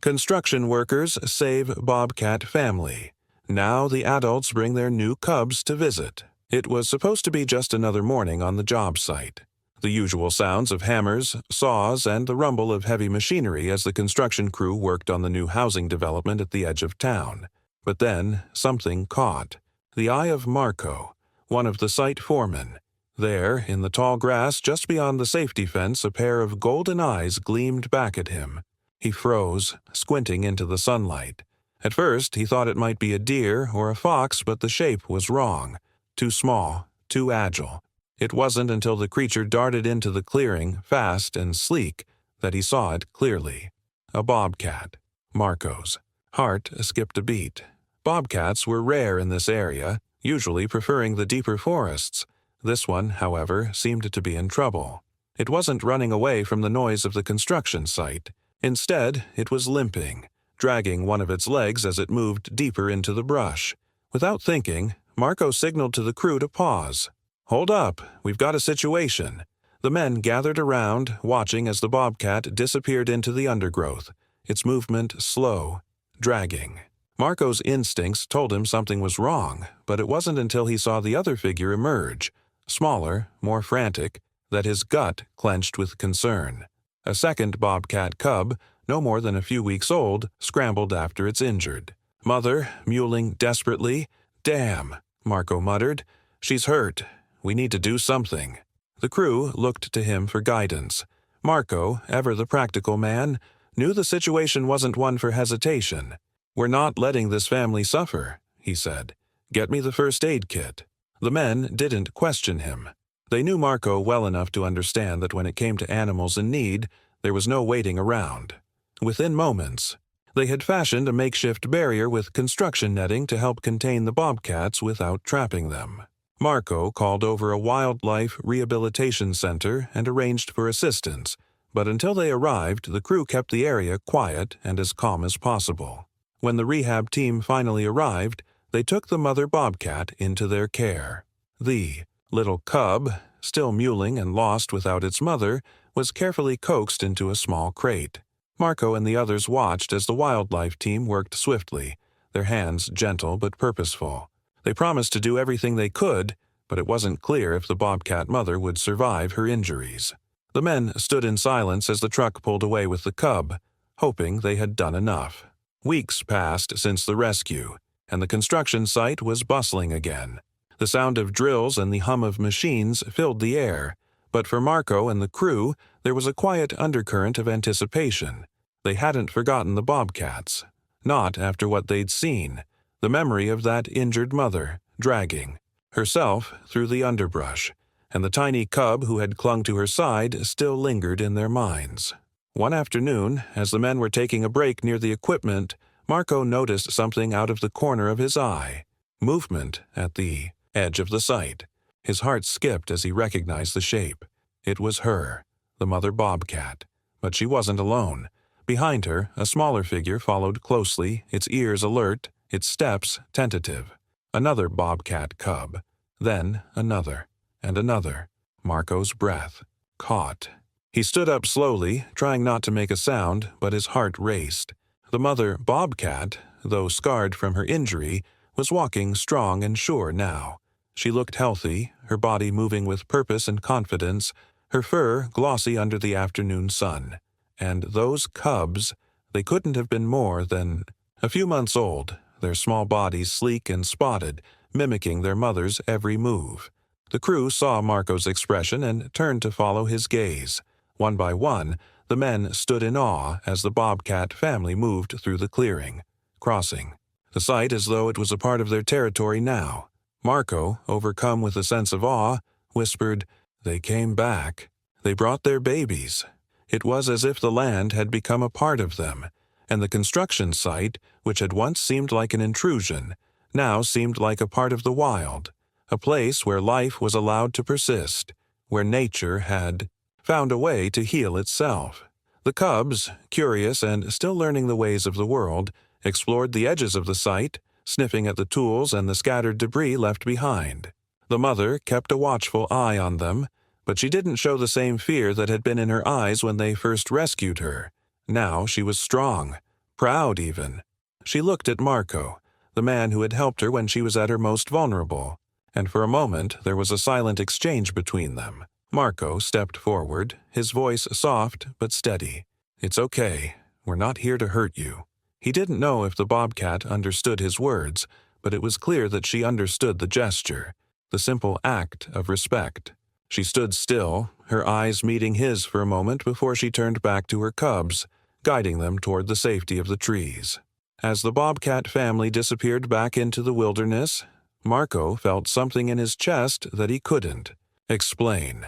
Construction workers save Bobcat family. Now the adults bring their new cubs to visit. It was supposed to be just another morning on the job site. The usual sounds of hammers, saws, and the rumble of heavy machinery as the construction crew worked on the new housing development at the edge of town. But then something caught the eye of Marco, one of the site foremen. There, in the tall grass just beyond the safety fence, a pair of golden eyes gleamed back at him. He froze, squinting into the sunlight. At first, he thought it might be a deer or a fox, but the shape was wrong. Too small, too agile. It wasn't until the creature darted into the clearing, fast and sleek, that he saw it clearly. A bobcat. Marco's heart skipped a beat. Bobcats were rare in this area, usually preferring the deeper forests. This one, however, seemed to be in trouble. It wasn't running away from the noise of the construction site. Instead, it was limping, dragging one of its legs as it moved deeper into the brush. Without thinking, Marco signaled to the crew to pause. "Hold up, we've got a situation." The men gathered around, watching as the bobcat disappeared into the undergrowth, its movement slow, dragging. Marco's instincts told him something was wrong, but it wasn't until he saw the other figure emerge, smaller, more frantic, that his gut clenched with concern. A second bobcat cub, no more than a few weeks old, scrambled after its injured mother, mewling desperately. "Damn," Marco muttered. "She's hurt. We need to do something." The crew looked to him for guidance. Marco, ever the practical man, knew the situation wasn't one for hesitation. "We're not letting this family suffer," he said. "Get me the first aid kit." The men didn't question him. They knew Marco well enough to understand that when it came to animals in need, there was no waiting around. Within moments, they had fashioned a makeshift barrier with construction netting to help contain the bobcats without trapping them. Marco called over a wildlife rehabilitation center and arranged for assistance, but until they arrived, the crew kept the area quiet and as calm as possible. When the rehab team finally arrived, they took the mother bobcat into their care. The little cub, still mewling and lost without its mother, was carefully coaxed into a small crate. Marco and the others watched as the wildlife team worked swiftly, their hands gentle but purposeful. They promised to do everything they could, but it wasn't clear if the bobcat mother would survive her injuries. The men stood in silence as the truck pulled away with the cub, hoping they had done enough. Weeks passed since the rescue, and the construction site was bustling again. The sound of drills and the hum of machines filled the air, but for Marco and the crew, there was a quiet undercurrent of anticipation. They hadn't forgotten the bobcats. Not after what they'd seen. The memory of that injured mother, dragging herself through the underbrush, and the tiny cub who had clung to her side still lingered in their minds. One afternoon, as the men were taking a break near the equipment, Marco noticed something out of the corner of his eye. Movement at the edge of the site. His heart skipped as he recognized the shape. It was her, the mother bobcat. But she wasn't alone. Behind her, a smaller figure followed closely, its ears alert, its steps tentative. Another bobcat cub. Then another, and another. Marco's breath caught. He stood up slowly, trying not to make a sound, but his heart raced. The mother bobcat, though scarred from her injury, was walking strong and sure now. She looked healthy, her body moving with purpose and confidence, her fur glossy under the afternoon sun. And those cubs, they couldn't have been more than a few months old, their small bodies sleek and spotted, mimicking their mother's every move. The crew saw Marco's expression and turned to follow his gaze. One by one, the men stood in awe as the bobcat family moved through the clearing, crossing the site as though it was a part of their territory now. Marco, overcome with a sense of awe, whispered, "They came back. They brought their babies." It was as if the land had become a part of them, and the construction site, which had once seemed like an intrusion, now seemed like a part of the wild, a place where life was allowed to persist, where nature had found a way to heal itself. The cubs, curious and still learning the ways of the world, explored the edges of the site, sniffing at the tools and the scattered debris left behind. The mother kept a watchful eye on them, but she didn't show the same fear that had been in her eyes when they first rescued her. Now she was strong, proud even. She looked at Marco, the man who had helped her when she was at her most vulnerable, and for a moment there was a silent exchange between them. Marco stepped forward, his voice soft but steady. "It's okay. We're not here to hurt you." He didn't know if the Bobcat understood his words, but it was clear that she understood the gesture, the simple act of respect. She stood still, her eyes meeting his for a moment before she turned back to her cubs, guiding them toward the safety of the trees. As the Bobcat family disappeared back into the wilderness, Marco felt something in his chest that he couldn't explain.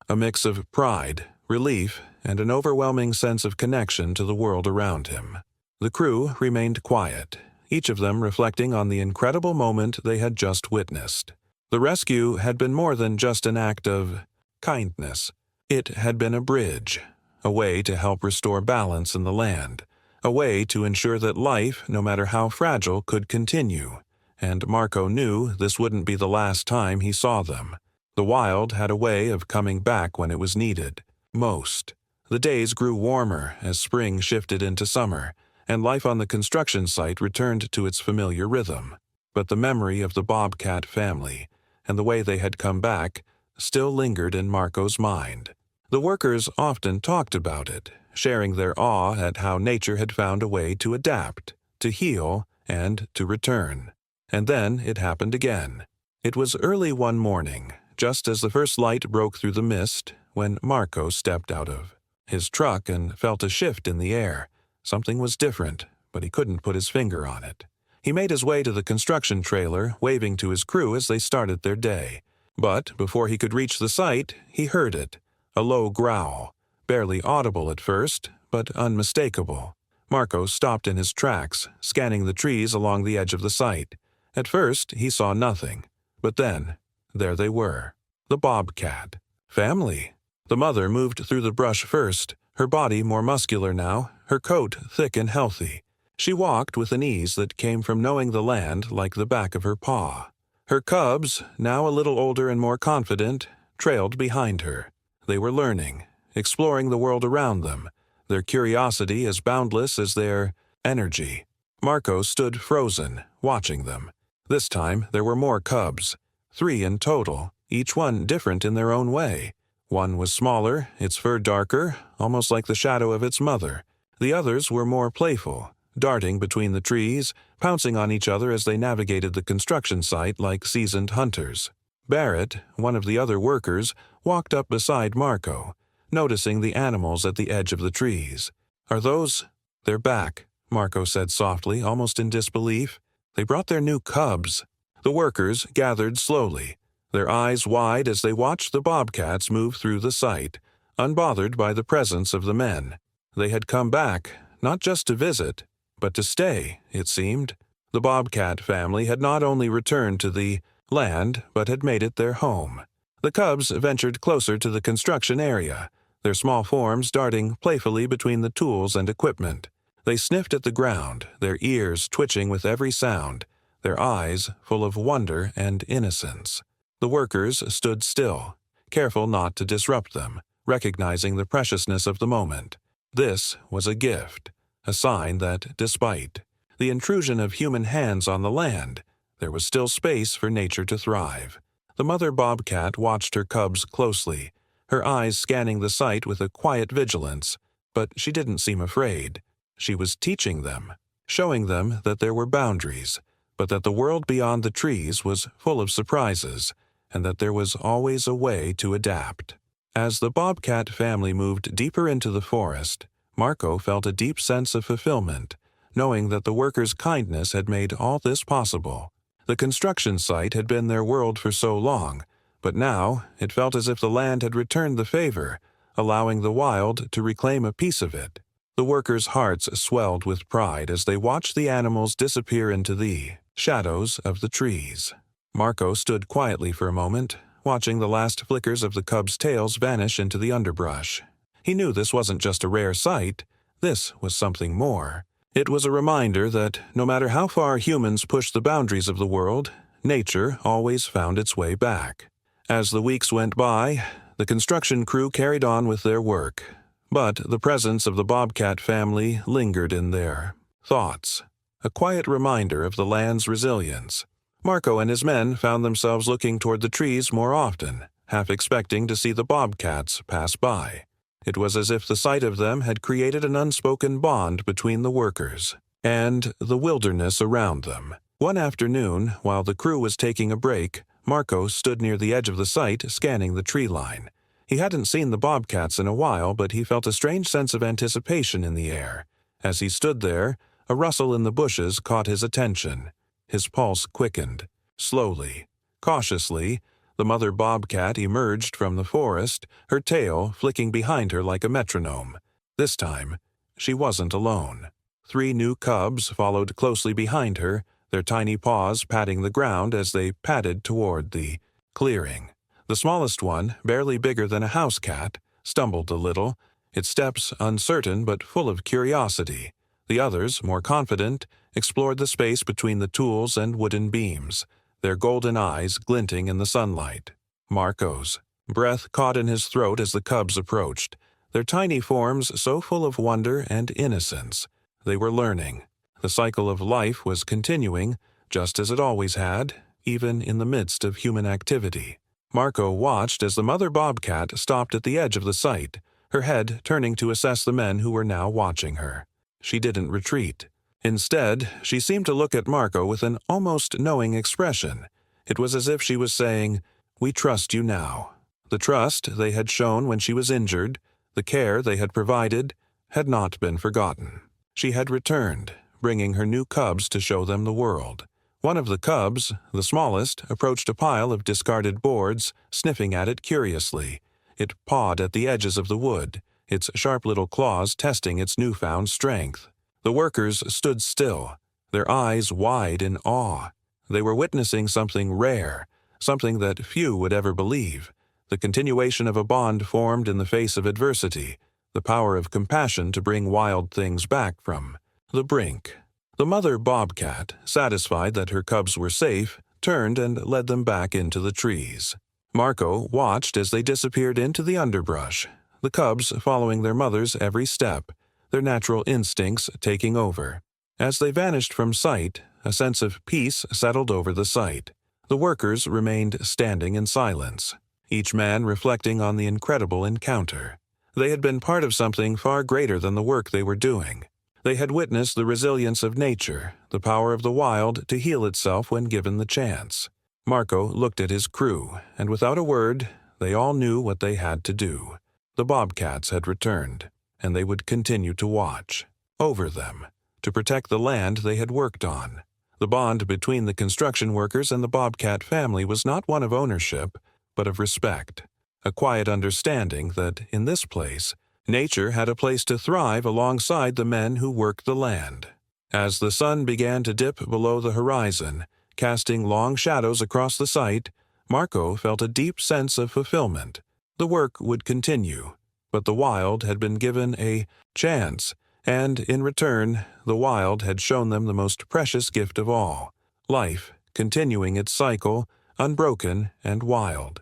A mix of pride, relief, and an overwhelming sense of connection to the world around him. The crew remained quiet, each of them reflecting on the incredible moment they had just witnessed. The rescue had been more than just an act of kindness. It had been a bridge, a way to help restore balance in the land, a way to ensure that life, no matter how fragile, could continue. And Marco knew this wouldn't be the last time he saw them. The wild had a way of coming back when it was needed, most. The days grew warmer as spring shifted into summer, and life on the construction site returned to its familiar rhythm. But the memory of the Bobcat family, and the way they had come back, still lingered in Marco's mind. The workers often talked about it, sharing their awe at how nature had found a way to adapt, to heal, and to return. And then it happened again. It was early one morning, just as the first light broke through the mist, when Marco stepped out of his truck and felt a shift in the air. Something was different, but he couldn't put his finger on it. He made his way to the construction trailer, waving to his crew as they started their day. But before he could reach the site, he heard it, a low growl, barely audible at first, but unmistakable. Marco stopped in his tracks, scanning the trees along the edge of the site. At first, he saw nothing, but then, there they were, the Bobcat family. The mother moved through the brush first, her body more muscular now, her coat thick and healthy. She walked with an ease that came from knowing the land like the back of her paw. Her cubs, now a little older and more confident, trailed behind her. They were learning, exploring the world around them, their curiosity as boundless as their energy. Marco stood frozen, watching them. This time there were more cubs, 3 in total, each one different in their own way. One was smaller, its fur darker, almost like the shadow of its mother. The others were more playful, darting between the trees, pouncing on each other as they navigated the construction site like seasoned hunters. Barrett, one of the other workers, walked up beside Marco, noticing the animals at the edge of the trees. "Are those—" "They're back," Marco said softly, almost in disbelief. "They brought their new cubs." The workers gathered slowly, their eyes wide as they watched the Bobcats move through the site, unbothered by the presence of the men. They had come back, not just to visit, but to stay, it seemed. The Bobcat family had not only returned to the land, but had made it their home. The cubs ventured closer to the construction area, their small forms darting playfully between the tools and equipment. They sniffed at the ground, their ears twitching with every sound, their eyes full of wonder and innocence. The workers stood still, careful not to disrupt them, recognizing the preciousness of the moment. This was a gift, a sign that, despite the intrusion of human hands on the land, there was still space for nature to thrive. The mother Bobcat watched her cubs closely, her eyes scanning the site with a quiet vigilance, but she didn't seem afraid. She was teaching them, showing them that there were boundaries, but that the world beyond the trees was full of surprises, and that there was always a way to adapt. As the Bobcat family moved deeper into the forest, Marco felt a deep sense of fulfillment, knowing that the workers' kindness had made all this possible. The construction site had been their world for so long, but now it felt as if the land had returned the favor, allowing the wild to reclaim a piece of it. The workers' hearts swelled with pride as they watched the animals disappear into the shadows of the trees. Marco stood quietly for a moment, watching the last flickers of the cubs' tails vanish into the underbrush. He knew this wasn't just a rare sight, this was something more. It was a reminder that, no matter how far humans pushed the boundaries of the world, nature always found its way back. As the weeks went by, the construction crew carried on with their work, but the presence of the Bobcat family lingered in there. thoughts, a quiet reminder of the land's resilience. Marco and his men found themselves looking toward the trees more often, half expecting to see the bobcats pass by. It was as if the sight of them had created an unspoken bond between the workers and the wilderness around them. One afternoon, while the crew was taking a break, Marco stood near the edge of the site, scanning the tree line. He hadn't seen the bobcats in a while, but he felt a strange sense of anticipation in the air. As he stood there, a rustle in the bushes caught his attention. His pulse quickened. Slowly, cautiously, the mother bobcat emerged from the forest, her tail flicking behind her like a metronome. This time, she wasn't alone. 3 new cubs followed closely behind her, their tiny paws patting the ground as they padded toward the clearing. The smallest one, barely bigger than a house cat, stumbled a little, its steps uncertain but full of curiosity. The others, more confident, explored the space between the tools and wooden beams, their golden eyes glinting in the sunlight. Marco's breath caught in his throat as the cubs approached, their tiny forms so full of wonder and innocence. They were learning. The cycle of life was continuing, just as it always had, even in the midst of human activity. Marco watched as the mother bobcat stopped at the edge of the site, her head turning to assess the men who were now watching her. She didn't retreat. Instead, she seemed to look at Marco with an almost knowing expression. It was as if she was saying, "We trust you now." The trust they had shown when she was injured, the care they had provided, had not been forgotten. She had returned, bringing her new cubs to show them the world. One of the cubs, the smallest, approached a pile of discarded boards, sniffing at it curiously. It pawed at the edges of the wood, its sharp little claws testing its newfound strength. The workers stood still, their eyes wide in awe. They were witnessing something rare, something that few would ever believe, the continuation of a bond formed in the face of adversity, the power of compassion to bring wild things back from the brink. The mother bobcat, satisfied that her cubs were safe, turned and led them back into the trees. Marco watched as they disappeared into the underbrush, the cubs following their mother's every step, their natural instincts taking over. As they vanished from sight, a sense of peace settled over the site. The workers remained standing in silence, each man reflecting on the incredible encounter. They had been part of something far greater than the work they were doing. They had witnessed the resilience of nature, the power of the wild to heal itself when given the chance. Marco looked at his crew, and without a word, they all knew what they had to do. The bobcats had returned, and they would continue to watch over them, to protect the land they had worked on. The bond between the construction workers and the bobcat family was not one of ownership, but of respect, a quiet understanding that, in this place, nature had a place to thrive alongside the men who worked the land. As the sun began to dip below the horizon, casting long shadows across the site, Marco felt a deep sense of fulfillment. The work would continue, but the wild had been given a chance, and in return, the wild had shown them the most precious gift of all, life continuing its cycle, unbroken and wild.